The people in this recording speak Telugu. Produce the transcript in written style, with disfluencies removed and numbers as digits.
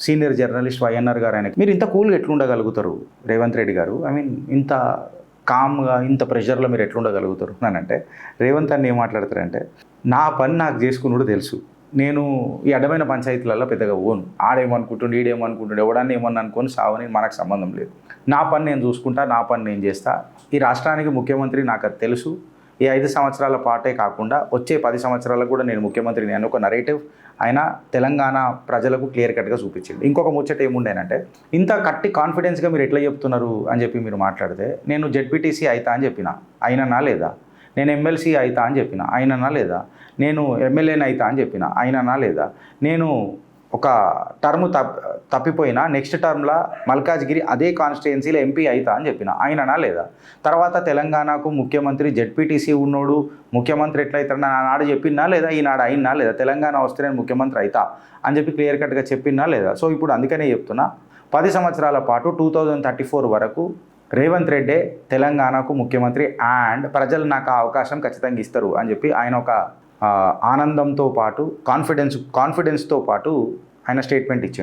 సీనియర్ జర్నలిస్ట్ వైఎన్ఆర్ గారు ఆయనకి మీరు ఇంత కూల్గా ఎట్లుండగలుగుతారు రేవంత్ రెడ్డి గారు, ఐ మీన్ ఇంత కామ్గా ఇంత ప్రెషర్లో మీరు ఎట్లుండగలుగుతారు అంటే రేవంత్ అన్న ఏం మాట్లాడతారంటే, నా పని నాకు చేసుకున్నాడు తెలుసు, నేను ఈ అడ్డమైన పంచాయతీలలో పెద్దగా ఓను, ఆడేమనుకుంటుండే ఈడేమనుకుంటుండే ఎవడన్నా ఏమన్నా అనుకొని సావని మనకు సంబంధం లేదు, నా పని నేను చూసుకుంటా, నా పని నేను చేస్తా, ఈ రాష్ట్రానికి ముఖ్యమంత్రి నాకు అది తెలుసు, ఈ 5 సంవత్సరాల పాటే కాకుండా వచ్చే 10 సంవత్సరాలకు కూడా నేను ముఖ్యమంత్రిని అని ఒక నరేటివ్ ఆయన తెలంగాణ ప్రజలకు క్లియర్ కట్గా చూపించింది. ఇంకొక ముచ్చట ఏముండేనంటే, ఇంత కట్టి కాన్ఫిడెన్స్గా మీరు ఎట్లా చెప్తున్నారు అని చెప్పి మీరు మాట్లాడితే, నేను జెడ్పీటీసీ అయితా అని చెప్పిన, అయిననా లేదా, నేను ఎమ్మెల్సీ అయితా అని చెప్పిన, అయిననా లేదా, నేను ఎమ్మెల్యేని అయితా అని చెప్పిన, అయిననా లేదా, నేను ఒక టర్మ్ తప్పిపోయినా నెక్స్ట్ టర్మ్లో మల్కాజ్గిరి అదే కాన్స్టిట్యుయెన్సీలో ఎంపీ అయితా అని చెప్పిన, అయిననా లేదా, తర్వాత తెలంగాణకు ముఖ్యమంత్రి జెడ్పీటీసీ ఉన్నోడు ముఖ్యమంత్రి ఎట్లయితాడని ఆనాడు చెప్పినా లేదా, ఈనాడు అయినా లేదా, తెలంగాణ వస్తే నేను ముఖ్యమంత్రి అయితా అని చెప్పి క్లియర్ కట్గా చెప్పినా లేదా. సో ఇప్పుడు అందుకనే చెప్తున్నా, 10 సంవత్సరాల పాటు 2034 వరకు రేవంత్ రెడ్డే తెలంగాణకు ముఖ్యమంత్రి అండ్ ప్రజలు నాకు ఆ అవకాశం ఖచ్చితంగా ఇస్తారు అని చెప్పి ఆయన ఒక ఆనందంతో పాటు కాన్ఫిడెన్స్తో పాటు ఆయన స్టేట్మెంట్ ఇచ్చాడు.